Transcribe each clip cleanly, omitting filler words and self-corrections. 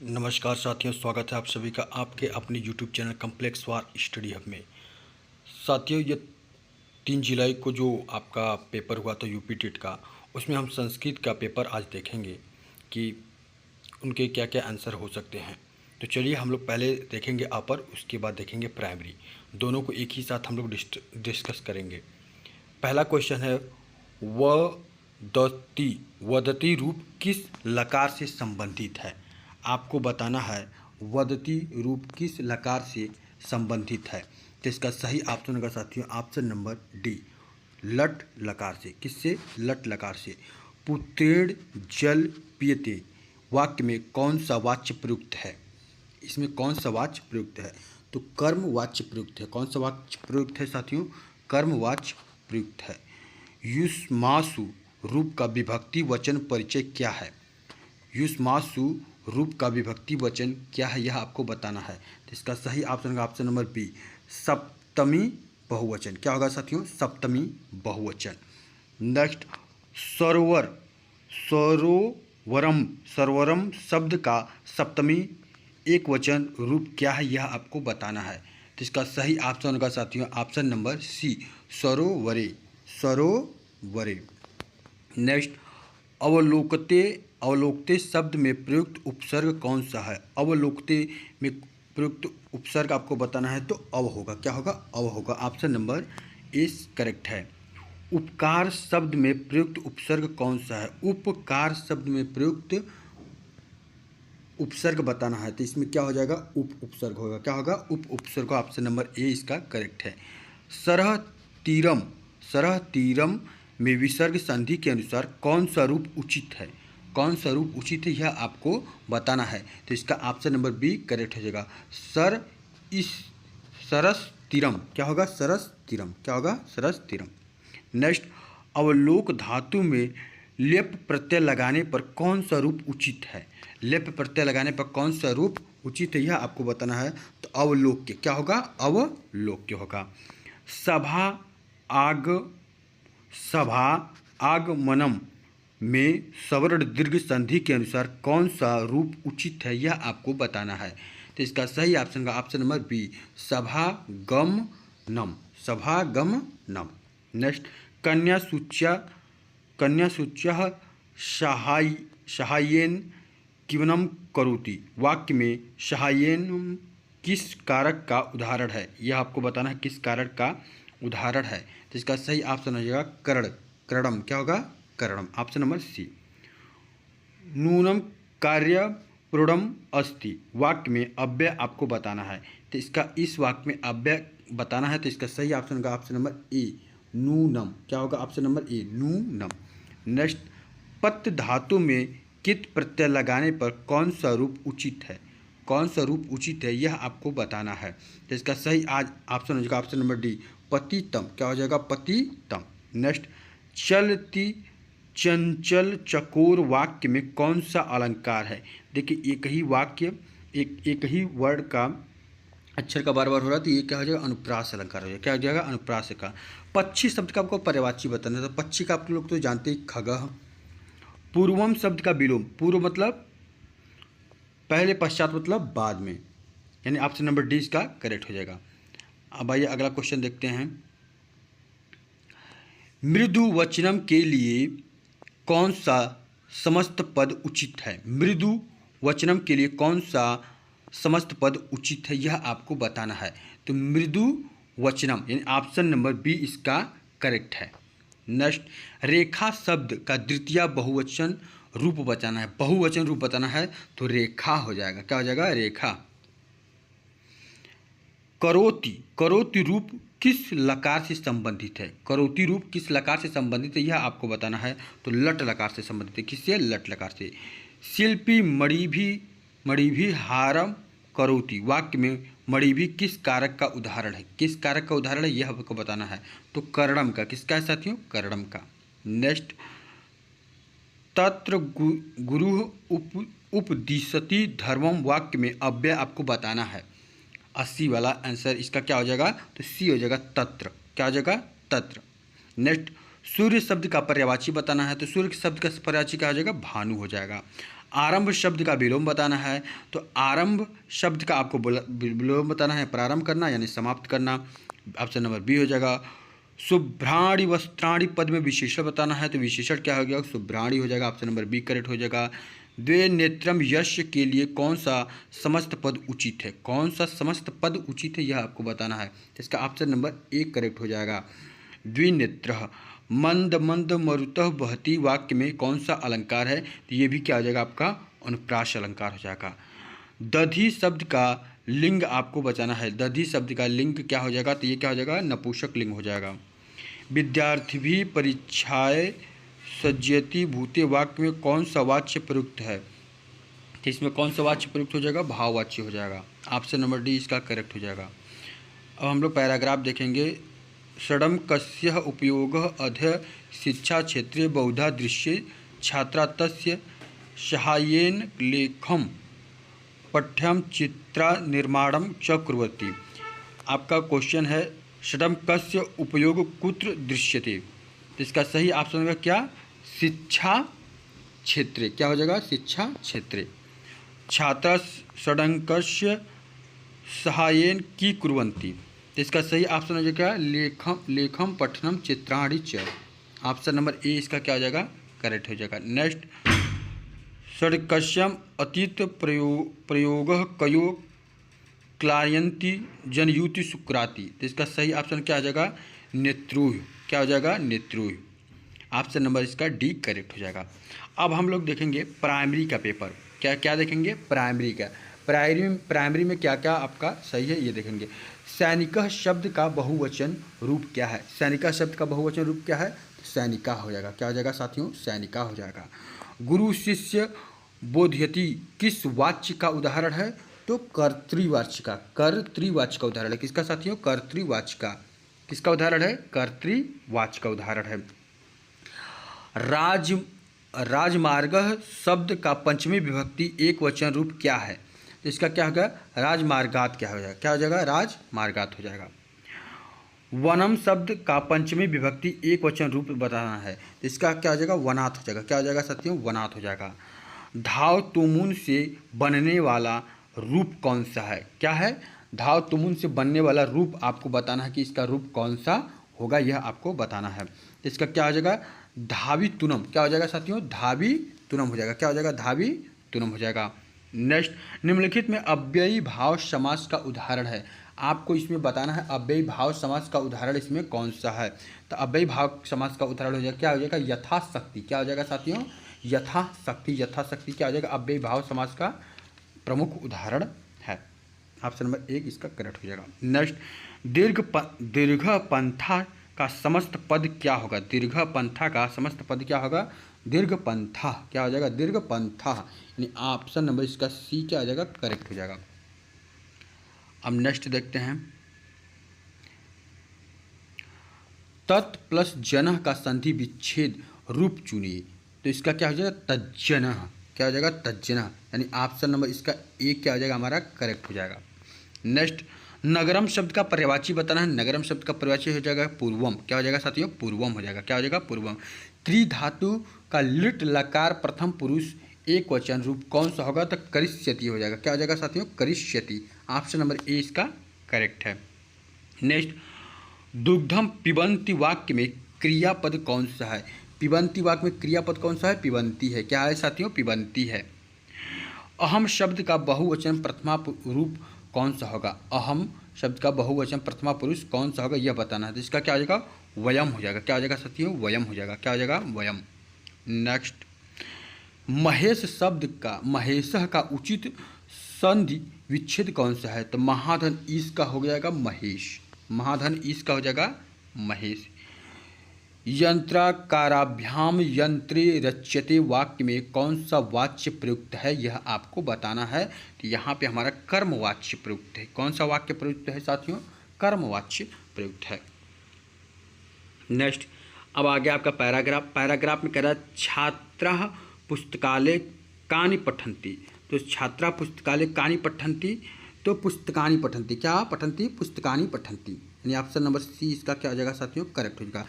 नमस्कार साथियों, स्वागत है आप सभी का आपके अपने YouTube चैनल कॉम्प्लेक्स वार स्टडी हब में। साथियों, ये 3 जुलाई को जो आपका पेपर हुआ था यूपी टेट का, उसमें हम संस्कृत का पेपर आज देखेंगे कि उनके क्या क्या आंसर हो सकते हैं। तो चलिए हम लोग पहले देखेंगे अपर, उसके बाद देखेंगे प्राइमरी। दोनों को एक ही साथ हम लोग डिस्कस करेंगे। पहला क्वेश्चन है, वदती वदती रूप किस लकार से संबंधित है। आपको बताना है वदती रूप किस लकार से संबंधित है। तो इसका सही ऑप्शन होगा साथियों ऑप्शन नंबर डी, लट लकार से। किससे? लट लकार से। पुत्रेण जल पियते वाक्य में कौन सा वाच्य प्रयुक्त है? इसमें कौन सा वाच्य प्रयुक्त है? तो कर्म वाच्य प्रयुक्त है। कौन सा वाच्य प्रयुक्त है साथियों? कर्म वाच्य प्रयुक्त है। युष्मासु रूप का विभक्ति वचन परिचय क्या है? युष्मासु रूप का विभक्ति वचन क्या है, यह आपको बताना है। तो इसका सही ऑप्शन होगा ऑप्शन नंबर बी, सप्तमी बहुवचन। क्या होगा साथियों? सप्तमी बहुवचन। नेक्स्ट, सरोवर सरोवरम सरोवरम शब्द का सप्तमी एक वचन रूप क्या है, यह आपको बताना है। तो इसका सही ऑप्शन होगा साथियों ऑप्शन नंबर सी, सरोवरे सरोवरे। नेक्स्ट, अवलोकते अवलोकते शब्द में प्रयुक्त उपसर्ग कौन सा है? अवलोकते में प्रयुक्त उपसर्ग आपको बताना है, तो अव होगा। क्या होगा? अव होगा। ऑप्शन नंबर ए करेक्ट है। उपकार शब्द में प्रयुक्त उपसर्ग कौन सा है? उपकार शब्द में प्रयुक्त उपसर्ग बताना है, तो इसमें क्या हो जाएगा? उप उपसर्ग होगा। क्या होगा? उप उपसर्ग। ऑप्शन नंबर ए इसका करेक्ट है। सरह तीरम सरह तीरम में विसर्ग संधि के अनुसार कौन सा रूप उचित है? कौन सा रूप उचित है, यह आपको बताना है। तो इसका ऑप्शन नंबर बी करेक्ट हो जाएगा। सर इस सरस तीरम। क्या होगा? सरस तीरम। क्या होगा? सरस तीरम। नेक्स्ट, अवलोक धातु में लेप प्रत्यय लगाने पर कौन सा रूप उचित है? लेप प्रत्यय लगाने पर कौन सा रूप उचित है, यह आपको बताना है। तो अवलोक्य। क्या होगा? अवलोक्य होगा। सभा आग सभा आगमनम में सवर्ण दीर्घ संधि के अनुसार कौन सा रूप उचित है, यह आपको बताना है। तो इसका सही ऑप्शन का ऑप्शन नंबर बी, सभागमनम सभागमनम। नेक्स्ट, कन्यासूच्या सहायेन किवनम करोति वाक्य में सहायेन किस कारक का उदाहरण है, यह आपको बताना है किस कारक का उदाहरण है। तो इसका सही ऑप्शन हो जाएगा करण करणम। क्या होगा? करणम। Option number C. नूनम कार्य पूर्णम अस्ति वाक्य में अव्यय आपको बताना है, तो इसका इस वाक्य में अव्यय बताना है। तो इसका सही ऑप्शन होगा ऑप्शन नंबर ए, नूनम। क्या होगा? ऑप्शन नंबर ए, नूनम। नेक्स्ट, पत धातु में कित प्रत्यय लगाने पर कौन सा रूप उचित है? कौन सा रूप उचित है, यह आपको बताना है। तो इसका सही आज ऑप्शन हो जाएगा ऑप्शन नंबर डी, पतितम। क्या हो जाएगा? पतितम। नेक्स्ट, चलती चंचल चकोर वाक्य में कौन सा अलंकार है? देखिए, एक ही वाक्य एक ही वर्ड का अक्षर का बार बार हो रहा है, तो ये क्या हो जाएगा? अनुप्रास अलंकार हो जाएगा। क्या हो जाएगा? अनुप्रास का। पक्षी शब्द का आपको पर्यायवाची बताना है। तो पक्षी का आप लोग तो जानते ही, खगः। पूर्वम शब्द का विलोम, पूर्व मतलब पहले, पश्चात मतलब बाद में, यानी ऑप्शन नंबर डी इसका करेक्ट हो जाएगा। अब आइए अगला क्वेश्चन देखते हैं। मृदु वचनम के लिए कौन सा समस्त पद उचित है? मृदु वचनम के लिए कौन सा समस्त पद उचित है, यह आपको बताना है। तो मृदु वचनम यानी ऑप्शन नंबर बी इसका करेक्ट है। नेक्स्ट, रेखा शब्द का द्वितीय बहुवचन रूप बताना है। बहुवचन रूप बताना है, तो रेखा हो जाएगा। क्या हो जाएगा? रेखा। करोति करोति रूप किस लकार से संबंधित है? करोति रूप किस लकार से संबंधित है, यह आपको बताना है। तो लट लकार से संबंधित है। किससे? लट लकार से। शिल्पी मणिभी हारम करोति वाक्य में मणिभी किस कारक का उदाहरण है? किस कारक का उदाहरण है, यह आपको बताना है। तो कर्णम का। किसका है साथियों? कर्णम का। नेक्स्ट, तत्र गुरु उपदिशति धर्मम वाक्य में अव्यय आपको बताना है। 80 वाला आंसर इसका क्या हो जाएगा? तो सी हो जाएगा, तत्र। क्या हो जाएगा? तत्र। नेक्स्ट, सूर्य शब्द का पर्यायवाची बताना है। तो सूर्य शब्द का पर्यायवाची क्या हो जाएगा? भानु हो जाएगा। आरंभ शब्द का विलोम बताना है, तो आरंभ शब्द का आपको विलोम बताना है, प्रारंभ करना यानी समाप्त करना। ऑप्शन नंबर बी हो जाएगा। शुभ्राणि वस्त्राणि पद में विशेषण बताना है, तो विशेषण क्या हो गया, शुभ्राणि हो जाएगा। ऑप्शन नंबर बी करेक्ट हो जाएगा। द्वे नेत्रम यश के लिए कौन सा समस्त पद उचित है, कौन सा समस्त पद उचित है यह आपको बताना है, तो इसका ऑप्शन नंबर ए करेक्ट हो जाएगा। द्विनेत्रः मंद मंद मरुतः बहती वाक्य में कौन सा अलंकार है, तो ये भी क्या हो जाएगा आपका अनुप्रास अलंकार हो जाएगा। दधि शब्द का लिंग आपको बचाना है, दधि शब्द का लिंग क्या हो जाएगा, तो ये क्या हो जाएगा नपुंसक लिंग हो जाएगा। विद्यार्थी भी परीक्षाएं सज्जयति भूते वाक्य में कौन सा वाच्य प्रयुक्त है, तो इसमें कौन सा वाच्य प्रयुक्त हो जाएगा, भाववाच्य हो जाएगा। ऑप्शन नंबर डी इसका करेक्ट हो जाएगा। अब हम लोग पैराग्राफ देखेंगे। षडम कस्य उपयोग अध्य शिक्षा क्षेत्रे बहुधा दृश्ये छात्रा तस्य सहाय्येन लेखम पठ्यम चित्रा निर्माणम च कुर्वन्ति। आपका क्वेश्चन है षडम कस्य उपयोग कुत्र दृश्यते, तो इसका सही ऑप्शन होगा क्या, शिक्षा क्षेत्रे, क्या हो जाएगा शिक्षा क्षेत्रे। छात्रा षडंकस्य सहाय्येन की कुर्वन्ति, तो इसका सही ऑप्शन हो जाएगा लेखम पठनम चित्राणि च। ऑप्शन नंबर ए इसका क्या हो जाएगा करेक्ट हो जाएगा। नेक्स्ट, षड्कस्यम अतीत प्रयोग कयो क्लायंती जनयुति सुक्राती, तो इसका सही ऑप्शन क्या हो जाएगा नेत्रुह, क्या हो जाएगा नेत्रुह। ऑप्शन नंबर इसका डी करेक्ट हो जाएगा। अब हम लोग देखेंगे प्राइमरी का पेपर, क्या क्या देखेंगे प्राइमरी का। प्राइमरी में क्या क्या आपका सही है ये देखेंगे। सैनिकः शब्द का बहुवचन रूप क्या है, सैनिका शब्द का बहुवचन रूप क्या है, सैनिका हो जाएगा, क्या हो जाएगा साथियों सैनिका हो जाएगा। गुरु शिष्य बोध्यति किस वाच्य का उदाहरण है, तो कर्तृवाच्य का, कर्तृवाच्य का उदाहरण है, किसका साथियों कर्तृवाच्य का, किसका उदाहरण है कर्तृवाच्य का उदाहरण है। राजमार्ग शब्द का पंचमी विभक्ति एक वचन रूप क्या है, तो इसका क्या होगा राजमार्गात, क्या हो जाएगा, क्या हो जाएगा राजमार्गात हो जाएगा। वनम शब्द का पंचमी विभक्ति एक वचन रूप बताना है, तो इसका क्या हो जाएगा वनाथ हो जाएगा, क्या हो जाएगा साथियों वनाथ हो जाएगा। धाव तुमुन से बनने वाला रूप कौन सा है, क्या है धाव तुमुन से बनने वाला रूप आपको बताना है कि इसका रूप कौन सा होगा, यह आपको बताना है। तो इसका क्या हो जाएगा धावी तुनम, क्या हो जाएगा साथियों धावी तुनम हो जाएगा, क्या हो जाएगा धावी तुनम हो जाएगा। नेक्स्ट, निम्नलिखित में अव्ययी भाव समास का उदाहरण है, आपको इसमें बताना है अव्ययी भाव समास का उदाहरण इसमें कौन सा है, तो अव्ययी भाव समास का उदाहरण हो जाएगा क्या हो जाएगा यथाशक्ति, क्या हो जाएगा साथियों यथाशक्ति, यथाशक्ति क्या हो जाएगा अव्ययी भाव समास का प्रमुख उदाहरण है। ऑप्शन नंबर एक इसका करेक्ट हो जाएगा। नेक्स्ट, दीर्घ पंथा का समस्त पद क्या होगा, दीर्घ पंथा का समस्त पद क्या होगा दीर्घ पंथा, क्या हो जाएगा दीर्घ पंथा, यानी ऑप्शन नंबर इसका सी क्या हो जाएगा करेक्ट हो जाएगा। अब नेक्स्ट देखते हैं, तत् प्लस जनः का संधि विच्छेद रूप चुनिए, तो इसका क्या हो जाएगा तज्जनः, क्या हो जाएगा तज्जनः, यानी ऑप्शन नंबर इसका एक क्या हो जाएगा हमारा करेक्ट हो जाएगा। नेक्स्ट, नगरम शब्द का पर्यायवाची बताना है, नगरम शब्द का पर्यायवाची हो जाएगा पूर्वम, क्या हो जाएगा साथियों पूर्वम हो जाएगा, क्या हो जाएगा पूर्वम। त्रिधातु का लिट लकार प्रथम पुरुष एक वचन रूप कौन सा होगा, तो करिष्यति हो जाएगा, क्या हो जाएगा साथियों करिष्यति। ऑप्शन नंबर ए इसका करेक्ट है। नेक्स्ट, दुग्धम पिबंती वाक्य में क्रियापद कौन सा है, पिबंती वाक्य में क्रियापद कौन सा है पिबंती है, क्या है साथियों पिबंती है। अहम शब्द का बहुवचन प्रथमा रूप कौन सा होगा, अहम शब्द का बहुवचन प्रथमा पुरुष कौन सा होगा यह बताना है, तो इसका क्या हो जाएगा वयम हो जाएगा, क्या हो जाएगा साथियों वयम हो जाएगा, क्या हो जाएगा वयम। नेक्स्ट, महेश शब्द का महेशः का उचित संधि विच्छेद कौन सा है, तो महाधन ईश का हो जाएगा महेश, महाधन ईश का हो जाएगा महेश। यंत्राकाराभ्याम यंत्रे रच्यते वाक्य में कौन सा वाच्य प्रयुक्त है यह आपको बताना है, तो यहाँ पे हमारा कर्मवाच्य प्रयुक्त है, कौन सा वाक्य प्रयुक्त है साथियों कर्मवाच्य प्रयुक्त है। नेक्स्ट, अब आगे आपका पैराग्राफ में कह रहा है छात्रा पुस्तकालय कानि पठन्ति, तो छात्रा पुस्तकालय कानि पठन्ति, तो पुस्तकानि पठन्ति, क्या पठन्ति पुस्तकानि पठन्ति, यानी ऑप्शन नंबर सी इसका क्या हो जाएगा साथियों करेक्ट हो जाएगा।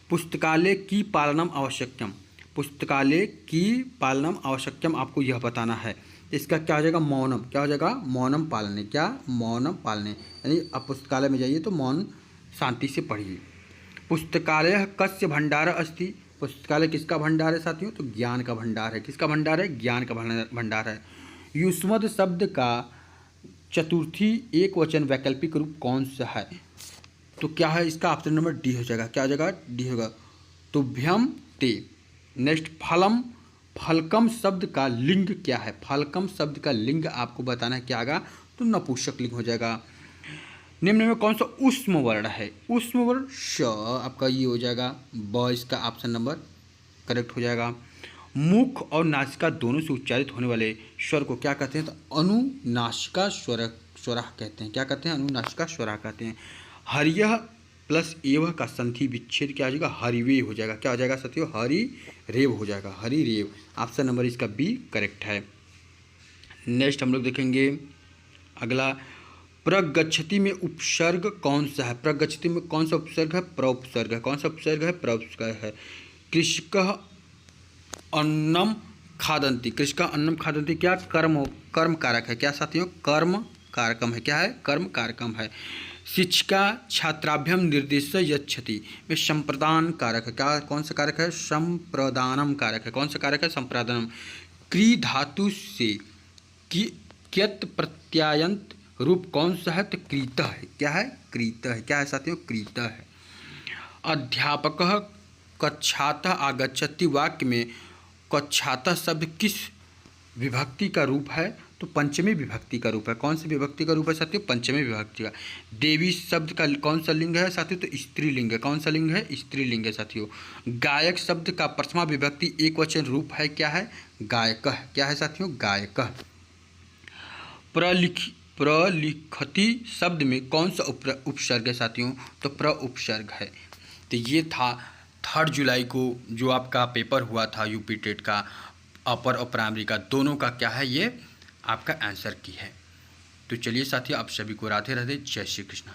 पुस्तकालय की पालनम आवश्यकम, पुस्तकालय की पालनम आवश्यकम आपको यह बताना है। इसका क्या हो जाएगा? मौनम। क्या हो जाएगा? मौनम पालने। क्या? मौनम पालने, यानी आप पुस्तकालय में जाइए तो मौन शांति से पढ़िए। पुस्तकालय कस्य भंडार अस्ति। पुस्तकालय किसका भंडार है साथियों? तो ज्ञान का भंडार है। किसका भंडार है? ज्ञान का भंडार है। युष्मद शब्द का चतुर्थी एक वचन वैकल्पिक रूप कौन सा है? तो क्या है इसका? ऑप्शन नंबर डी हो जाएगा। क्या हो जाएगा? डी होगा। तुभ्यम ते। नेक्स्ट फलम। फलकम शब्द का लिंग क्या है? फलकम शब्द का लिंग आपको बताना है क्या आएगा? तो नपुंसक लिंग हो जाएगा। निम्न में कौन सा ऊष्म वर्ण है? ऊष्म वर्ण श आपका ये हो जाएगा। ब इसका ऑप्शन नंबर करेक्ट हो जाएगा। मुख और नासिका दोनों से उच्चारित होने वाले स्वर को क्या कहते हैं? तो अनुनासिका स्वरः कहते हैं। क्या कहते हैं? अनुनासिका स्वरः कहते हैं। हरियः प्लस एवं का संधि विच्छेद क्या हो जाएगा? हरिवे हो जाएगा। क्या हो जाएगा साथियों? हरिरेव हो जाएगा। हरिरेव ऑप्शन नंबर इसका बी करेक्ट है। नेक्स्ट हम लोग देखेंगे अगला, प्रगच्छति में उपसर्ग कौन सा है? प्रगच्छति में कौन सा उपसर्ग है? प्रोपसर्ग है। कौन सा उपसर्ग है? प्रोपसर्ग है। कृषकः अन्नम खादन्ति। कृषका अन्नम खादन्ति क्या? कर्म कारक है। क्या साथियों? कर्म कारकम है। क्या है? कर्म कारकम है। शिक्षिका छात्राभ्यम निर्देश यच्छति में संप्रदान कारक है। क्या? कौन सा कारक है? संप्रदानम कारक है। कौन सा कारक है? संप्रदानम। क्री धातु से कियत प्रत्यायंत रूप कौन सा है? तो क्रीत है। क्या है? क्रीत है। क्या है साथियों? क्रीत है। अध्यापकः कक्षातः आगच्छति वाक्य में कक्षातः शब्द किस विभक्ति का रूप है? तो पंचमी विभक्ति का रूप है। कौन सी विभक्ति का रूप है साथियों? पंचमी विभक्ति का। देवी शब्द का कौन सा लिंग है साथियों? तो स्त्रीलिंग है। कौन सा लिंग है? स्त्रीलिंग है साथियों। गायक शब्द का प्रथमा विभक्ति एक वचन रूप है। क्या है? गायक। क्या है साथियों? गायक। प्रलिखति शब्द में कौन सा उपसर्ग है साथियों? तो प्र उपसर्ग है। तो ये था 3 जुलाई को जो आपका पेपर हुआ था यूपी टेट का, अपर और प्राइमरी का, दोनों का क्या है ये आपका आंसर की है। तो चलिए साथियों, आप सभी को राधे राधे, जय श्री कृष्ण।